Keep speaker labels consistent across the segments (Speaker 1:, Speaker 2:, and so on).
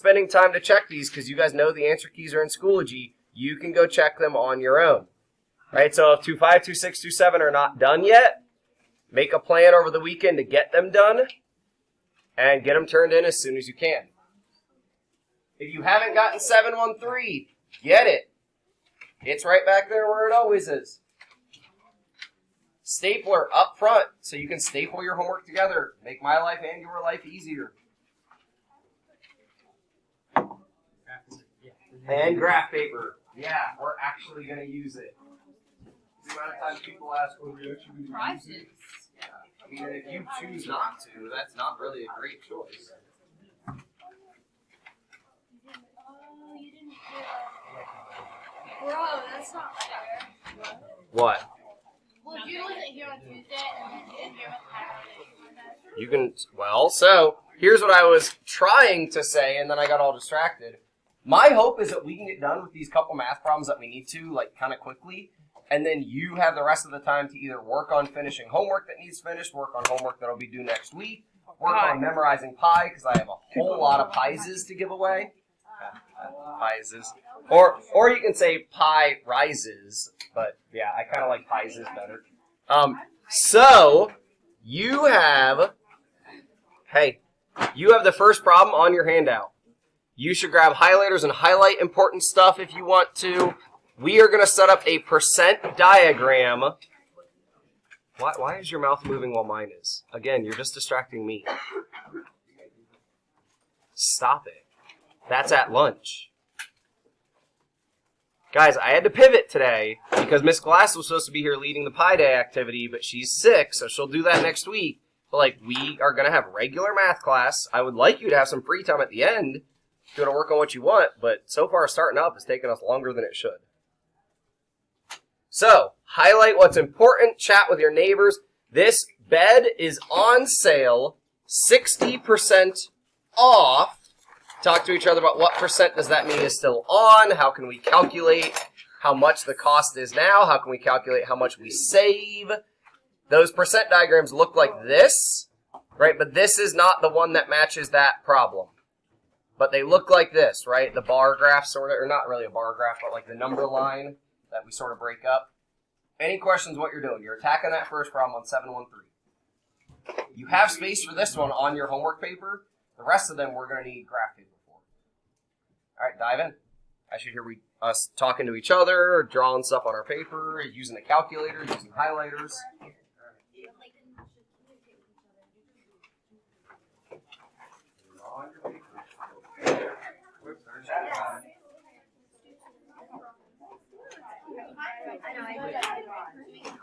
Speaker 1: spending time to check these because you guys know the answer keys are in Schoology, you can go check them on your own. Right? So if 2.5, 2.6, 2.7 are not done yet, make a plan over the weekend to get them done and get them turned in as soon as you can. If you haven't gotten 713, get it. It's right back there where it always is. Stapler up front so you can staple your homework together. Make my life and your life easier. And graph paper. Yeah, we're actually going to use it. The amount of times people ask, well, we actually use it. Yeah. I mean, if you choose not to, that's not really a great choice.
Speaker 2: Oh, you didn't do Bro, that's not fair.
Speaker 1: What?
Speaker 2: Well, you wasn't here on Tuesday and then you didn't hear what
Speaker 1: You can, well, so here's what I was trying to say, and then I got all distracted. My hope is that we can get done with these couple math problems that we need to, like, kind of quickly, and then you have the rest of the time to either work on finishing homework that needs finished, work on homework that'll be due next week, work on memorizing pi, because I have a whole lot of pieces to give away. Pieces. Or you can say pi rises, but yeah, I kind of like pieces better. So, you have the first problem on your handout. You should grab highlighters and highlight important stuff if you want to. We are going to set up a percent diagram. Why is your mouth moving while mine is? Again, you're just distracting me. Stop it. That's at lunch. Guys, I had to pivot today because Miss Glass was supposed to be here leading the Pi Day activity, but she's sick, so she'll do that next week. But, like, we are going to have regular math class. I would like you to have some free time at the end if you want to work on what you want, but so far starting up has taken us longer than it should. So, highlight what's important, chat with your neighbors. This bed is on sale, 60% off. Talk to each other about what percent does that mean is still on, how can we calculate how much the cost is now, how can we calculate how much we save. Those percent diagrams look like this, right? But this is not the one that matches that problem. But they look like this, right? The bar graph sort of, or not really a bar graph, but like the number line that we sort of break up. Any questions what you're doing? You're attacking that first problem on 713. You have space for this one on your homework paper. The rest of them we're going to need graph paper for. All right, dive in. I should hear us talking to each other, drawing stuff on our paper, using a calculator, using highlighters. On your paper.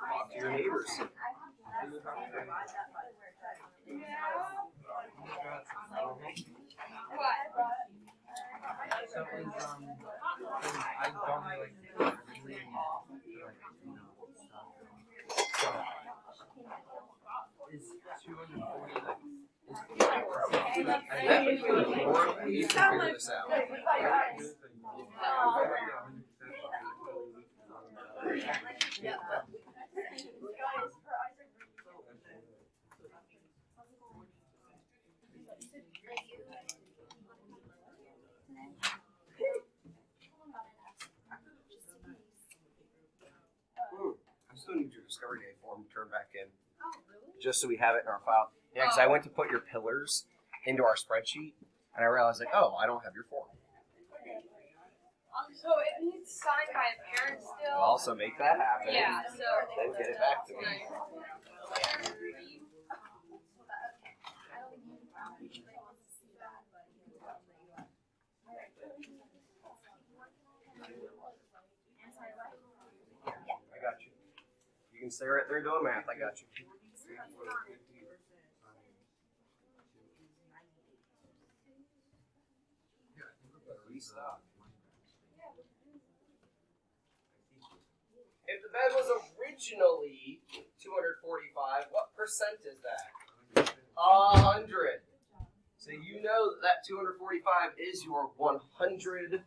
Speaker 1: Talk to your neighbors.
Speaker 3: So I don't like is 240 like
Speaker 1: I bet between the four of you can figure this out. I still need your Discovery Day form turned back in. Just so we have it in our file. Yeah, because I went to put your pillars into our spreadsheet, and I realized, like, oh, I don't have your form.
Speaker 2: So it needs signed by a parent still?
Speaker 1: I'll also make that happen.
Speaker 2: Yeah, so...
Speaker 1: Then get it back to me. I got you. You can stay right there doing math. I got you. If the bed was originally 245, what percent is that? 100. So you know that 245 is your 100%.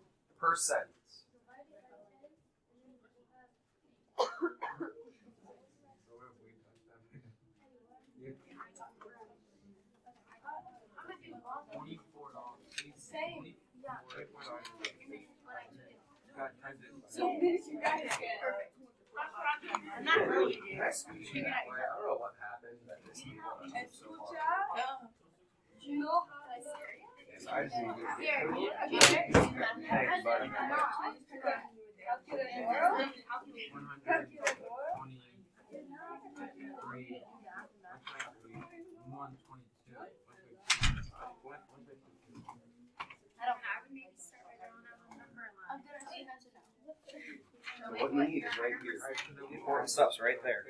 Speaker 2: Same.
Speaker 3: Got times it.
Speaker 2: I'm not really.
Speaker 1: That's good. I don't know what happened that this game went so hard. Yes, I just need to get
Speaker 2: Here,
Speaker 1: Thanks, buddy.
Speaker 3: 122.
Speaker 2: I don't have any. I'm gonna see how to know.
Speaker 1: What you need is right here. The important stuff's right there.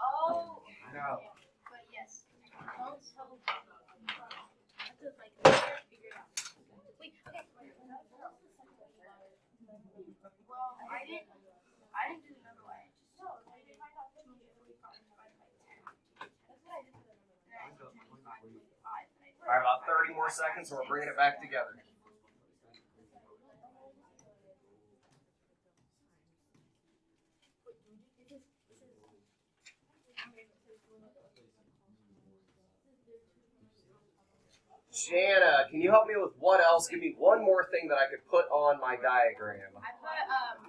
Speaker 2: Oh,
Speaker 3: No.
Speaker 2: but yes. Don't tell. That's just like figure it out. Wait, okay. Well, I didn't do the other way. I just find out 245 divided by 10. That's what I did for the other way.
Speaker 1: All right, about 30 more seconds, and we're bringing it back together. Jana, can you help me with what else? Give me one more thing that I could put on my diagram.
Speaker 2: I put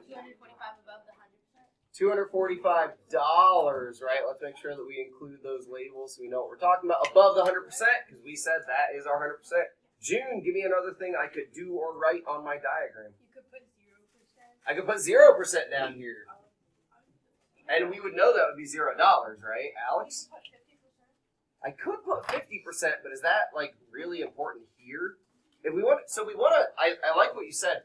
Speaker 2: 245 above the 100%.
Speaker 1: $245, right? Let's make sure that we include those labels so we know what we're talking about. Above the 100%, because we said that is our 100%. June, give me another thing I could do or write on my diagram.
Speaker 2: You could put 0%.
Speaker 1: I could put 0% down here. And we would know that would be $0, right, Alex?
Speaker 2: Put 50%.
Speaker 1: I could put 50%, but is that like really important here? If we want, so we want to. I like what you said,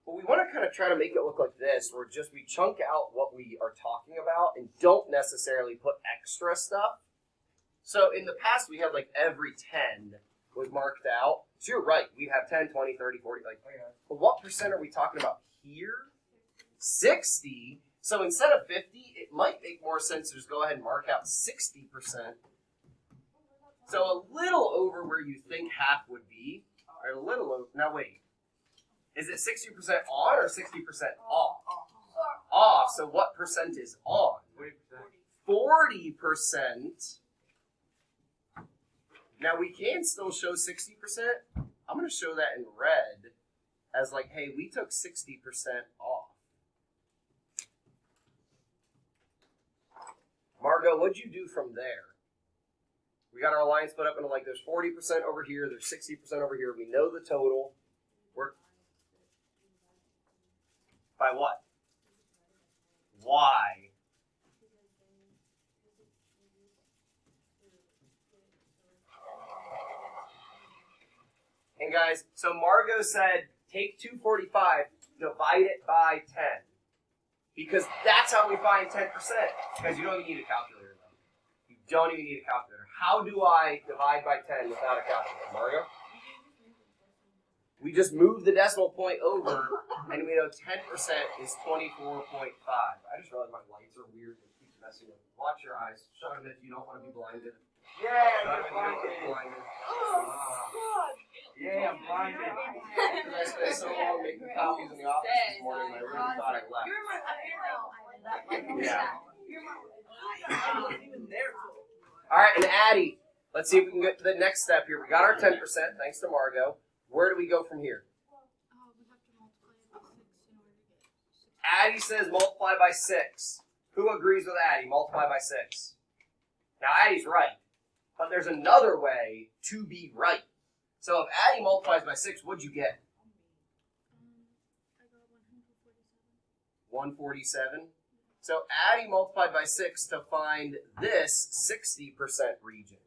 Speaker 1: but we want to kind of try to make it look like this, where just we chunk out what we are talking about and don't necessarily put extra stuff. So in the past, we had like every 10 was marked out. So you're right, we'd have 10, 20, 30, 40. Like, but what percent are we talking about here? 60. So instead of 50, it might make more sense to just go ahead and mark out 60%. So a little over where you think half would be, or a little over. Now wait, is it 60% on or 60% off? Off. So what percent is on? 40%. Now we can still show 60%. I'm going to show that in red as like, hey, we took 60% off. Margot, what'd you do from there? We got our line split up into like there's 40% over here, there's 60% over here. We know the total. We're by what? Why? And guys, so Margot said take 245, divide it by 10. Because that's how we find 10%. Because you don't even need a calculator though. You don't even need a calculator. How do I divide by 10 without a calculator, Mario? We just move the decimal point over, and we know 10% is 24.5. I just realized my lights are weird and keep messing with me. Watch your eyes. Shut them if you don't want to be blinded.
Speaker 3: Yeah,
Speaker 1: Shut them if you don't want to be blinded.
Speaker 3: Yeah, I'm blinded.
Speaker 1: Because I spent so long making copies in the office this morning, I really thought I left. Yeah. All right, and Addie, let's see if we can get to the next step here. We got our 10%, thanks to Margot. Where do we go from here?
Speaker 2: We have to multiply it by 6 in order to get 6.
Speaker 1: Addie says multiply by 6. Who agrees with Addie? Multiply by 6. Now, Addie's right, but there's another way to be right. So if Addie multiplies by 6, what'd you get?
Speaker 2: I got 147.
Speaker 1: 147. So Addie multiplied by 6 to find this 60% region.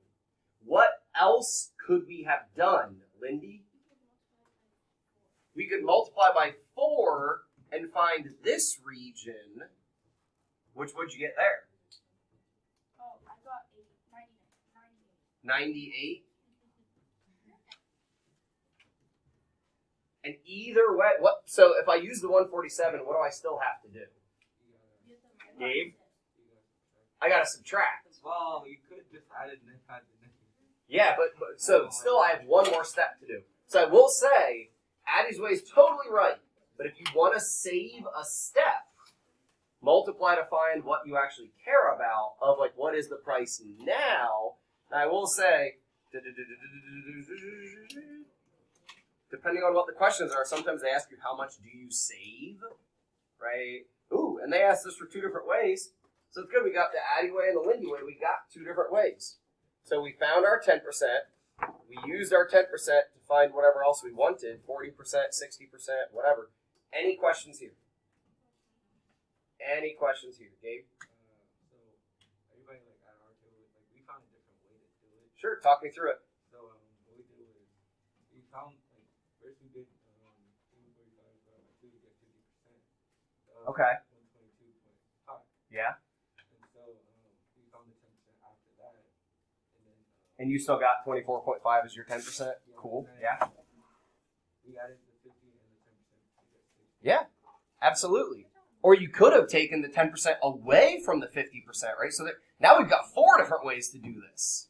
Speaker 1: What else could we have done, Lindy? We could multiply by 4 and find this region. Which would you get there?
Speaker 2: Oh, I got 98.
Speaker 1: 98. And either way, what? So if I use the 147, what do I still have to do? Gabe? I gotta subtract.
Speaker 3: Well, you could just add it and add the next.
Speaker 1: Yeah, but so still I have one more step to do. So I will say, Addie's way is totally right. But if you want to save a step, multiply to find what you actually care about of like what is the price now. And I will say, depending on what the questions are, sometimes they ask you how much do you save, right? Ooh, and they asked this for 2 different ways. So it's good. We got the Addy way and the Lindy way. We got 2 different ways. So we found our 10%. We used our 10% to find whatever else we wanted, 40%, 60%, whatever. Any questions here? Any questions here, Gabe?
Speaker 3: So everybody like at our table, like we found a different way to do it.
Speaker 1: Sure, talk me through it.
Speaker 3: So what we did was we found like first we did 245 to get 50%.
Speaker 1: Okay.
Speaker 3: 122.5.
Speaker 1: Yeah.
Speaker 3: And so we found the 10% after that, and then
Speaker 1: And you still got 24.5 as your 10%? Cool. Yeah.
Speaker 3: we added the 50 and the 10% to get 60.
Speaker 1: Yeah, absolutely. Or you could have taken the 10% away from the 50%, right? So that now we've got 4 different ways to do this.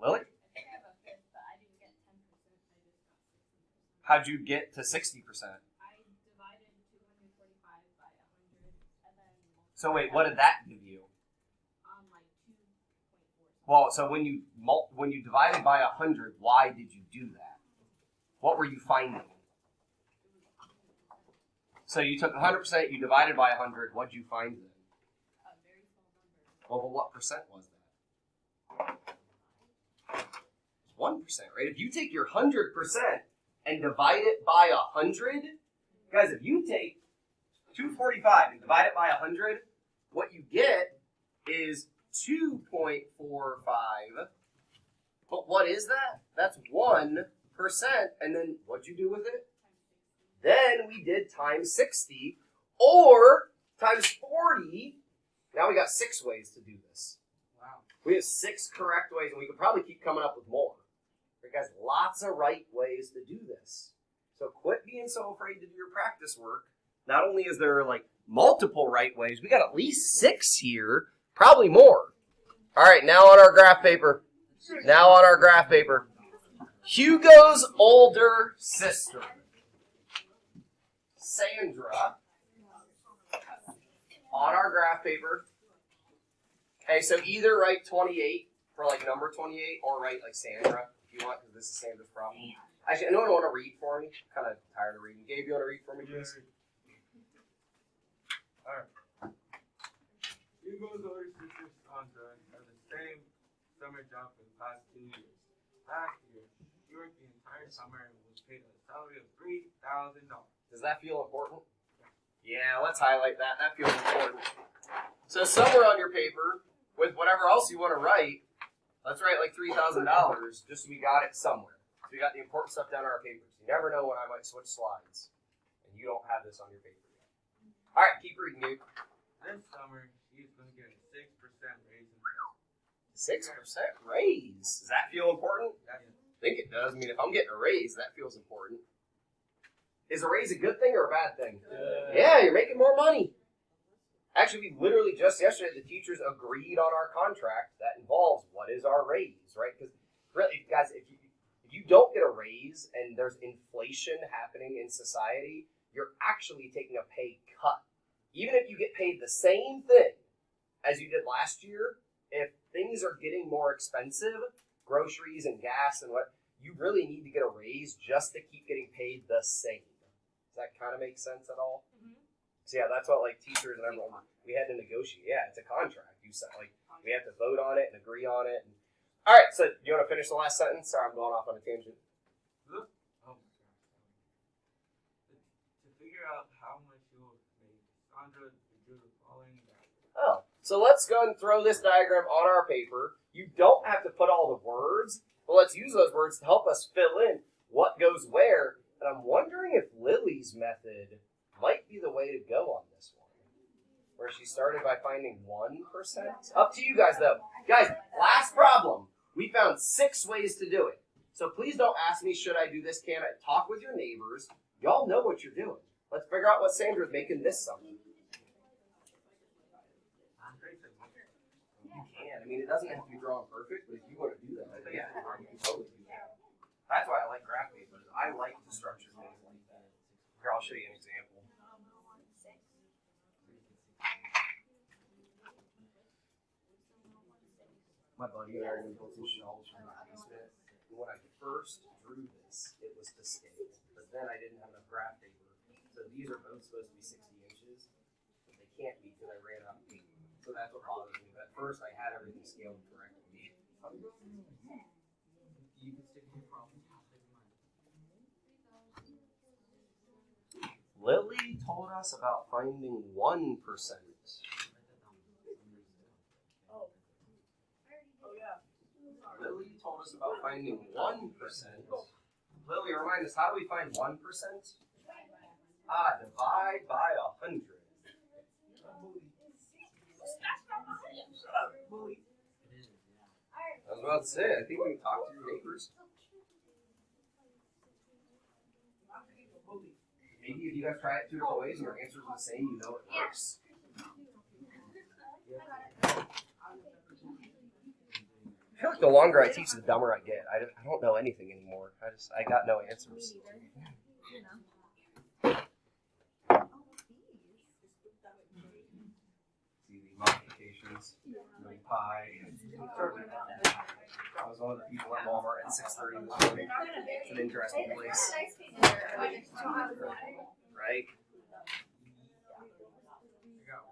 Speaker 1: Lily?
Speaker 2: I have a fifth, but I didn't get 10%. I just got 60%.
Speaker 1: How'd you get to 60%?
Speaker 2: I divided 245 by 100, and then
Speaker 1: So wait, what did that give you?
Speaker 2: like 2.4.
Speaker 1: Well, so when you divided by 100, why did you do that? What were you finding? So you took 100%, you divided by 100. What'd you find then?
Speaker 2: A very small number.
Speaker 1: Well, but what percent was that? 1%, right? If you take your 100% and divide it by 100, guys, if you take 245 and divide it by 100, what you get is 2.45. But what is that? That's 1%. And then what'd you do with it? Then we did times 60 or times 40. Now we got 6 ways to do this.
Speaker 3: Wow.
Speaker 1: We have 6 correct ways, and we could probably keep coming up with more. Right, guys, lots of right ways to do this. So quit being so afraid to do your practice work. Not only is there like multiple right ways, we got at least 6 here, probably more. All right, now on our graph paper. Hugo's older sister, Sandra, on our graph paper. Okay, so either write 28 for like number 28 or write like Sandra if you want, because this is Sandra's problem. Actually, anyone want to read for me? Kind of tired of reading. Gabe, you want to read for me, please?
Speaker 3: Alright. Hugo's older sister Sandra had the same summer job for the past 2 years. Last year, she worked the entire summer and was paid a salary of $3,000.
Speaker 1: Does that feel important? Yeah, let's highlight that. That feels important. So somewhere on your paper, with whatever else you want to write, let's write like $3,000, just so we got it somewhere. So we got the important stuff down on our papers. You never know when I might switch slides, and you don't have this on your paper yet. All right, keep reading, dude.
Speaker 3: This summer, she's going to get a 6% raise in
Speaker 1: 6% raise. Does that feel important?
Speaker 3: That's
Speaker 1: I think it does. I mean, if I'm getting a raise, that feels important. Is a raise a good thing or a bad thing? Yeah, you're making more money. Actually, we literally just yesterday, the teachers agreed on our contract that involves what is our raise, right? Because really, guys, if you don't get a raise and there's inflation happening in society, you're actually taking a pay cut. Even if you get paid the same thing as you did last year, if things are getting more expensive, groceries and gas and what, you really need to get a raise just to keep getting paid the same. Does that kind of make sense at all?
Speaker 2: Mm-hmm.
Speaker 1: So yeah, that's what like teachers and everyone, we had to negotiate. Yeah, it's a contract. You said like we have to vote on it and agree on it. And, all right, so do you want to finish the last sentence? Sorry, I'm going off on a tangent.
Speaker 3: Oh my gosh. To figure out how much you'll make, Sandra drew the following diagram.
Speaker 1: Oh, so let's go and throw this diagram on our paper. You don't have to put all the words, but let's use those words to help us fill in what goes where. And I'm wondering if Lily's method might be the way to go on this one, where she started by finding 1%. Up to you guys, though. Guys, last problem. We found 6 ways to do it. So please don't ask me, should I do this? Can I? Talk with your neighbors. Y'all know what you're doing. Let's figure out what Sandra's making this summer. You can. I mean, it doesn't have to be drawn perfect, but if you want to do that, yeah, you can totally do that. That's why I like graph papers. I like to structure things like that. Here, I'll show you an example. My buddy and I are going to build some shelves from the basement. And when I first drew this, it was to scale. But then I didn't have enough graph paper. So these are both supposed to be 60 inches. But they can't be because I ran out of paper. So that's what bothers me. But at first I had everything scaled correctly.
Speaker 3: You can stick to your problem. I'll stick to mine.
Speaker 1: Lily told us about finding 1%. Lily told us about finding 1%. Lily, remind us, how do we find 1%? Divide by 100. I was about to say, I think we can talk to your neighbors. Maybe if you guys try it 2 different ways and your answers are the same, you know it works. I feel like the longer I teach, the dumber I get. I don't know anything anymore. I got no answers. See the multiplications, pi. I was one of the people at Walmart at 6:30 this morning. It's an interesting place, right?
Speaker 3: I got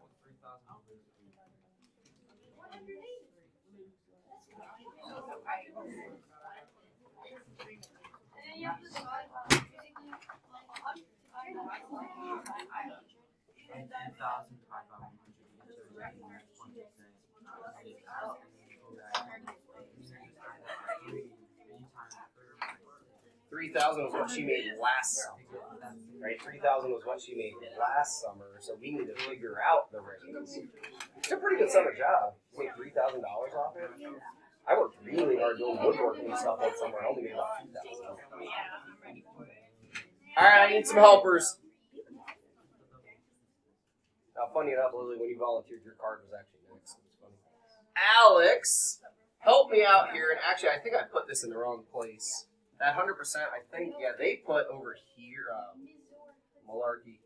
Speaker 3: 3,000.
Speaker 1: $3,000 was what she made last summer, right? $3,000 was what she made last summer, so we need to figure out the raise. It's a pretty good summer job. You make $3,000 off it. I worked really hard doing woodworking and stuff that summer. I only made about $2,000. All right, I need some helpers. Now, funny enough, Lily, when you volunteered, your card was actually next. It was funny. Alex, help me out here. And actually, I think I put this in the wrong place. That 100%, I think, yeah, they put over here, malarkey.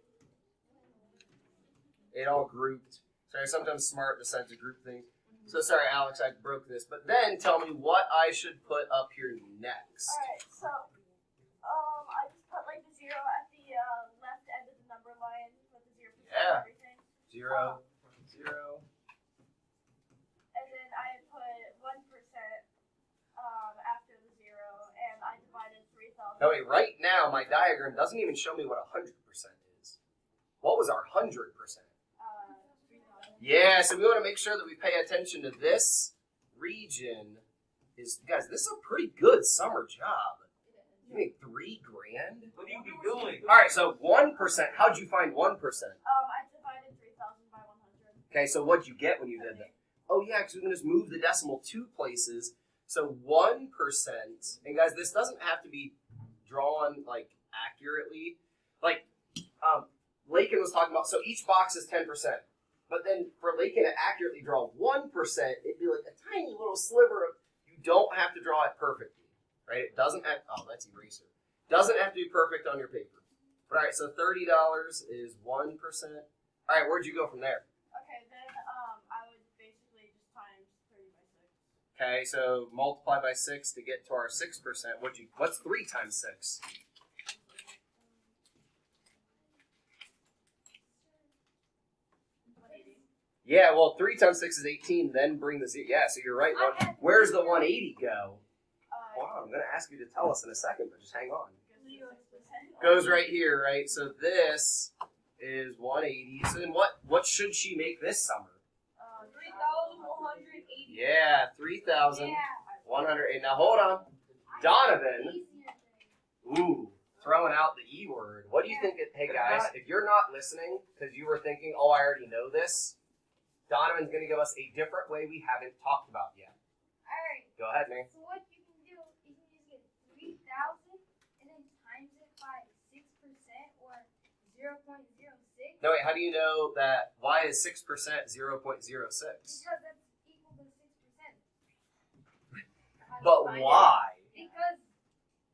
Speaker 1: It all grouped. Sorry, sometimes smart decides to group things. So sorry, Alex, I broke this. But then tell me what I should put up here next.
Speaker 2: Alright, so, I just put like the 0 at the left end of the number line with the 0%
Speaker 1: Yeah.
Speaker 2: everything.
Speaker 1: 0, 0.
Speaker 2: And then I put 1% after the 0, and I divided 3,000.
Speaker 1: No, wait, right now my diagram doesn't even show me what 100% is. What was our 100%?
Speaker 2: 3,000.
Speaker 1: Yeah, so we want to make sure that we pay attention to this region. Guys, this is a pretty good summer job. You made $3,000?
Speaker 3: What do you be doing?
Speaker 1: All right, so 1%. How'd you find 1%?
Speaker 2: I divided 3,000 by 100.
Speaker 1: Okay, so what'd you get when you did that? Oh yeah, because we can just move the decimal 2 places. So 1%. And guys, this doesn't have to be drawn like accurately. Like Lakin was talking about. So each box is 10%. But then for Lakin to accurately draw 1%, it'd be like a tiny little sliver of. You don't have to draw it perfectly, right? It doesn't have. Oh, that's eraser. Doesn't have to be perfect on your paper. But, all right, so $30 is 1%. All right, where'd you go from there?
Speaker 2: Okay, then I would basically just times 30 by 6.
Speaker 1: Okay, so multiply by 6 to get to our 6%. What's 3 times 6? Yeah, well, 3 times 6 is 18. Then bring the 0. Yeah, so you're right. Where's the 180 go? Wow, I'm going to ask you to tell us in a second, but just hang on. Goes right here, right? So this is 180. So then what should she make this summer?
Speaker 2: 3,180.
Speaker 1: Yeah, 3,180. Now hold on. Donovan. Ooh, throwing out the E word. What do you think? Hey guys, if you're not listening because you were thinking, oh, I already know this, Donovan's going to give us a different way we haven't talked about yet.
Speaker 2: Alright.
Speaker 1: Go ahead, man.
Speaker 2: So what you can do, you can just get 3,000 and then times it by 6% or 0.06.
Speaker 1: No, wait, how do you know that y is 6% 0.06?
Speaker 2: Because that's equal to 6%.
Speaker 1: But why?
Speaker 2: Because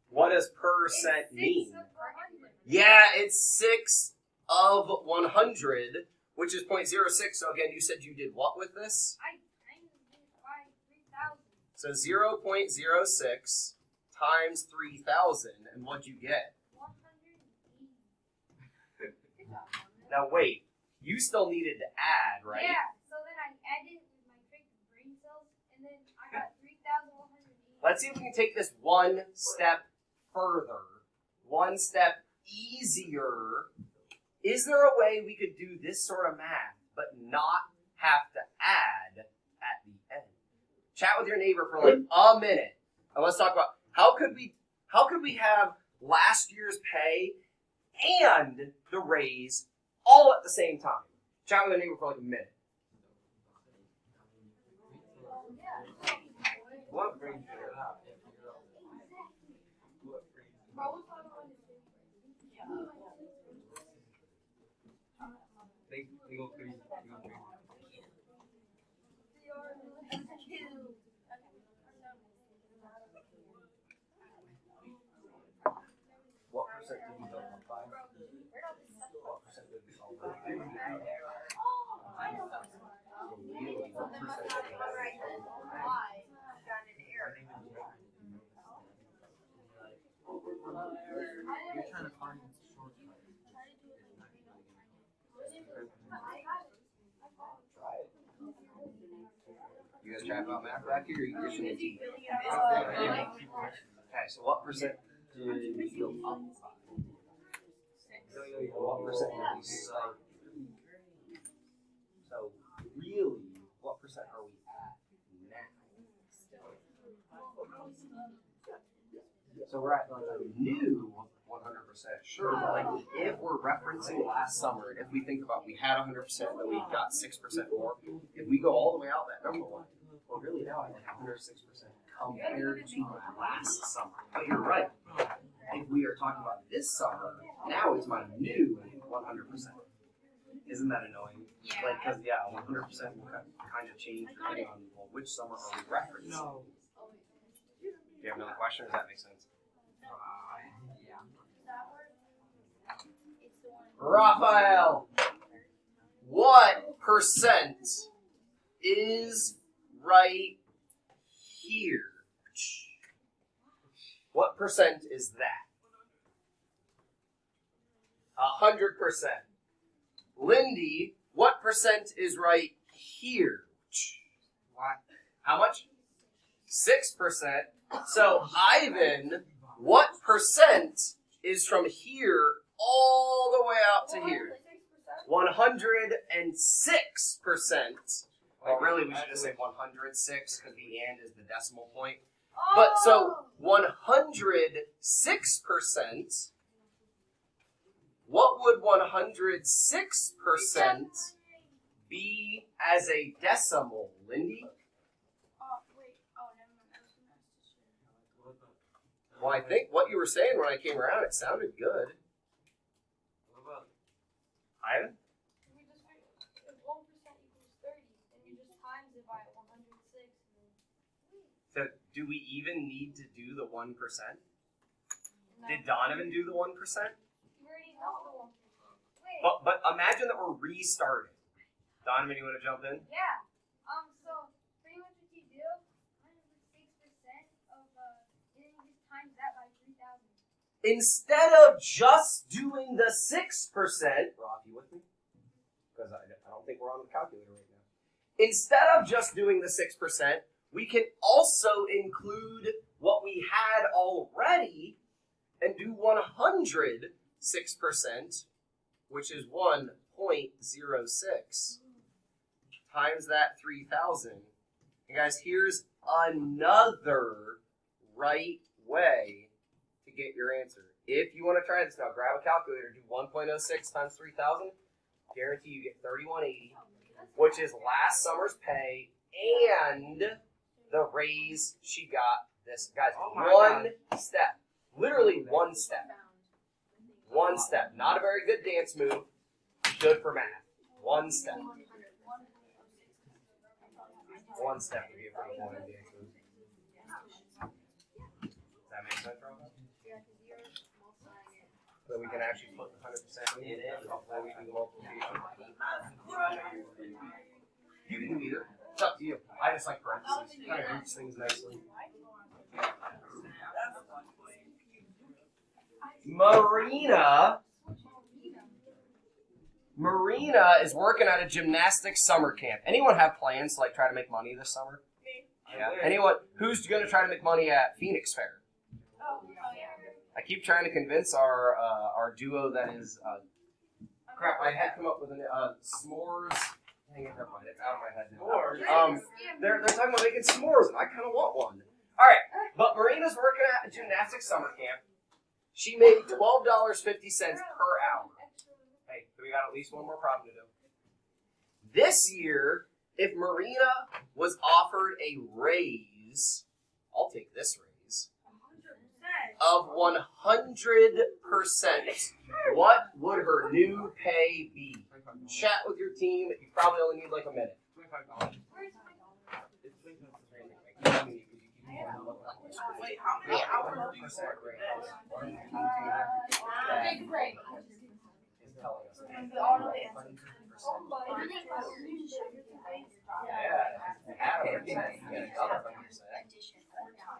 Speaker 1: What does
Speaker 2: it's
Speaker 1: percent
Speaker 2: 6
Speaker 1: mean?
Speaker 2: of 100.
Speaker 1: Yeah, it's 6 of 100, which is 0.06. So again, you said you did what with this?
Speaker 2: I times it by 3,000.
Speaker 1: So 0.06 times 3,000, and what'd you get?
Speaker 2: 180.
Speaker 1: Now wait, you still needed to add, right?
Speaker 2: Yeah, so then I added with my trick brain cells, and then I got 3,180.
Speaker 1: Let's see if we can take this one step further, one step easier. Is there a way we could do this sort of math, but not have to add at the end? Chat with your neighbor for like a minute, and let's talk about how could we have last year's pay and the raise all at the same time? Chat with your neighbor for like a minute.
Speaker 3: What brings it up? What brings it up? They go crazy. They go crazy.
Speaker 1: What percent did you go up by? What percent did we all go up by? Really, what percent did we go up by?
Speaker 4: You're trying to find shortcut.
Speaker 1: You guys chat about math back here, or you just need to? Okay, so what percent did we go up by? What percent did we start? So really, what percent are we at now? So we're at like a new 100%. Sure, but like if we're referencing last summer, and if we think about we had 100%, then we got 6% more. If we go all the way out that number one, well, really now I have 106% compared to last summer. But you're right. If we are talking about this summer, now is my new 100%. Isn't that annoying? Like, because, yeah, 100% will kind of change depending on, well, which summer are we referencing?
Speaker 4: No.
Speaker 1: Do you have another question, or does that make sense?
Speaker 4: Yeah.
Speaker 1: Raphael, what percent is right here? What percent is that? 100%. Lindy, what percent is right here?
Speaker 4: What?
Speaker 1: How much? 6%. So, Ivan, what percent is from here all the way out to here? 106%. Well, really, we should just say 106 because the and is the decimal point. But so 106%. What would 106% be as a decimal, Lindy? Well, I think what you were saying when I came around, it sounded good.
Speaker 3: What about
Speaker 1: Ivan?
Speaker 2: We just if 1% equals 30, then you just times it by 106.
Speaker 1: So do we even need to do the 1%? Did Donovan do the 1%?
Speaker 2: You already know the 1%. Wait.
Speaker 1: But imagine that we're restarting. Donovan, you want to jump in?
Speaker 2: Yeah. So pretty much what you do, 106% of then you just times that by 3,000.
Speaker 1: Instead of just doing the 6%, Rob, you with me? Because I don't think we're on the calculator right now. Instead of just doing the 6%, we can also include what we had already and do 106%, which is 1.06 times that 3,000. And guys, here's another right way to get your answer. If you want to try this now, grab a calculator, do 1.06 times 3,000. Guarantee you get 3180, which is last summer's pay and the raise she got this. Guys, one step. Literally one step. One step. Not a very good dance move. Good for math. One step. One step would be a pretty good dance move. Does that make sense, Robin? So we can actually put the 100% in it before we do the multiplication. You can do either. It's up to you. I just like parentheses. Kind of groups things nicely. Marina is working at a gymnastics summer camp. Anyone have plans to like try to make money this summer? Yeah. Anyone who's going to try to make money at Phoenix Fair? I keep trying to convince our duo that is crap. I had come up with a s'mores. Hang it, never mind. It's out of my head now. They're talking about making s'mores, and I kind of want one. All right, but Marina's working at a gymnastics summer camp. She made $12.50 per hour. Hey, we got at least one more problem to do. This year, if Marina was offered a raise, I'll take this raise, of 100%, what would her new pay be? Chat with your team. You probably only need like a minute.
Speaker 3: $25.
Speaker 4: Wait, how many hours do you work?
Speaker 2: Big break.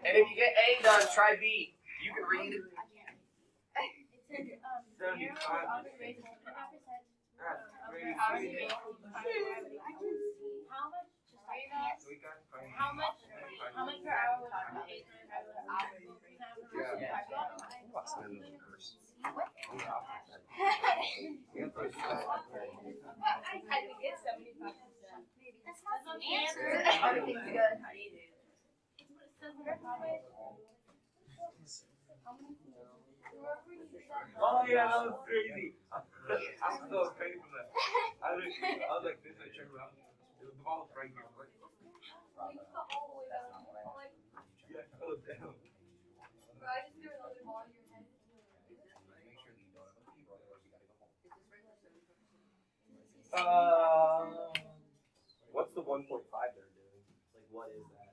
Speaker 1: And if you get A done, try B. You can read.
Speaker 2: How much per hour would you pay for I think it's 75%. That's not the answer. Everything's good.
Speaker 3: Oh yeah, that was crazy. I'm still paid from that. I was like this, I turned around. The ball was right here. I was like, yeah, I fell down.
Speaker 1: What's the 1.5 they're doing? Like, what is that?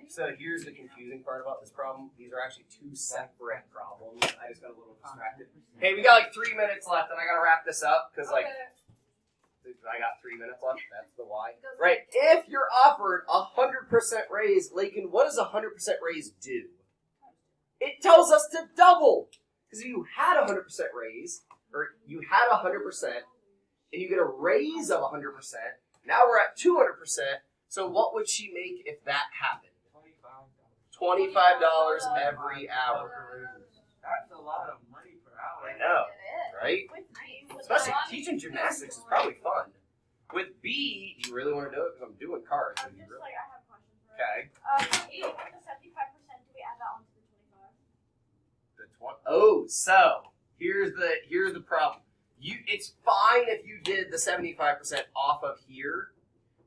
Speaker 1: So here's the confusing part about this problem. These are actually two separate problems. I just got a little distracted. Hey, we got like 3 minutes left, and I gotta wrap this up because like I got 3 minutes left. That's the why. Right. If you're offered 100% raise, Lakin, what does 100% raise do? It tells us to double. Because if you had 100% raise, or you had 100%, and you get a raise of 100%, now we're at 200%. So what would she make if that happened? $25 every hour.
Speaker 3: That's a lot of money per hour.
Speaker 1: I know, right? Especially teaching gymnastics is probably fun. With B, you really want to do it because I'm doing cards.
Speaker 2: I have a question for
Speaker 1: Okay.
Speaker 2: The 75%, do we add that onto the 25?
Speaker 1: So here's the problem. It's fine if you did the 75% off of here,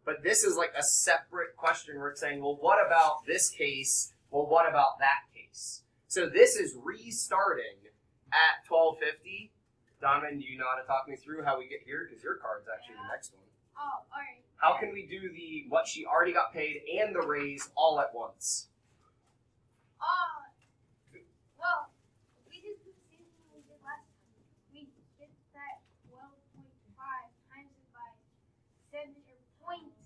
Speaker 1: but this is like a separate question where it's saying, well, what about this case? Well, what about that case? So this is restarting at 1250. Donovan, do you know how to talk me through how we get here? Because your card's actually the next one.
Speaker 2: Oh, alright.
Speaker 1: How can we do the what she already got paid and the raise all at once?
Speaker 2: Well, we just do the same thing we did last time. We get that 12.5 times it by 0.75.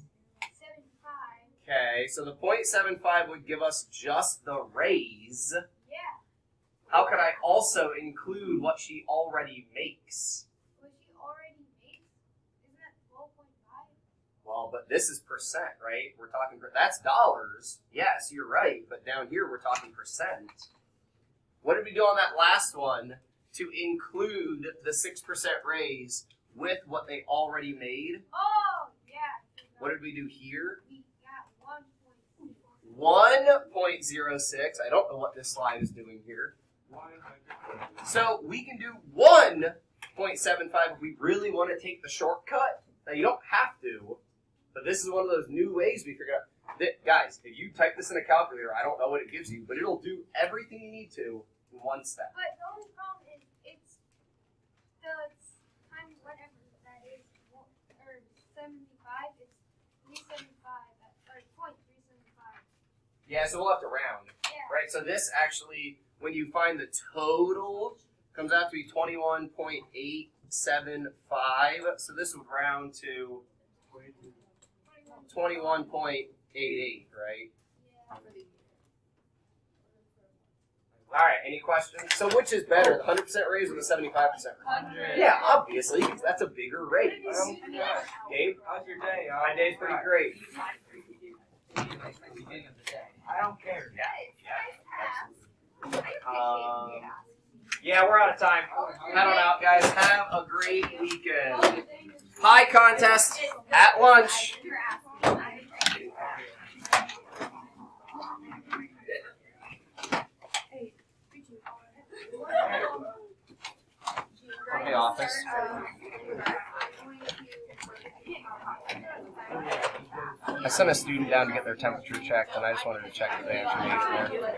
Speaker 1: Okay, so the 0.75 would give us just the raise.
Speaker 2: Yeah.
Speaker 1: How could I also include what she already makes?
Speaker 2: What she already makes? Isn't that 12.5?
Speaker 1: Well, but this is percent, right? We're talking, that's dollars. Yes, you're right, but down here we're talking percent. What did we do on that last one to include the 6% raise with what they already made?
Speaker 2: Oh, yeah.
Speaker 1: What did we do here?
Speaker 2: We got 1.6.
Speaker 1: 1.06. I don't know what this slide is doing here.
Speaker 3: 100%.
Speaker 1: So we can do 1.75 if we really want to take the shortcut. Now you don't have to, but this is one of those new ways we figured out. Guys, if you type this in a calculator, I don't know what it gives you, but it'll do everything you need to in one step.
Speaker 2: But the only problem is it's the times whatever that is, or 75, it's 375, or 0.375.
Speaker 1: Yeah, so we'll have to round.
Speaker 2: Yeah.
Speaker 1: Right, so this actually, when you find the total comes out to be 21.875. So this would round to 21.88, right? All right. Any questions? So which is better, the 100% raise or the 75%? Yeah, obviously, 'cause that's a bigger raise. Gabe,
Speaker 3: How's your day?
Speaker 1: my day's pretty great.
Speaker 3: I don't care.
Speaker 1: Yeah, we're out of time. Head on out, guys. Have a great weekend. Pie contest at lunch. Hey, office. I sent a student down to get their temperature checked, and I just wanted to check that they actually made it there.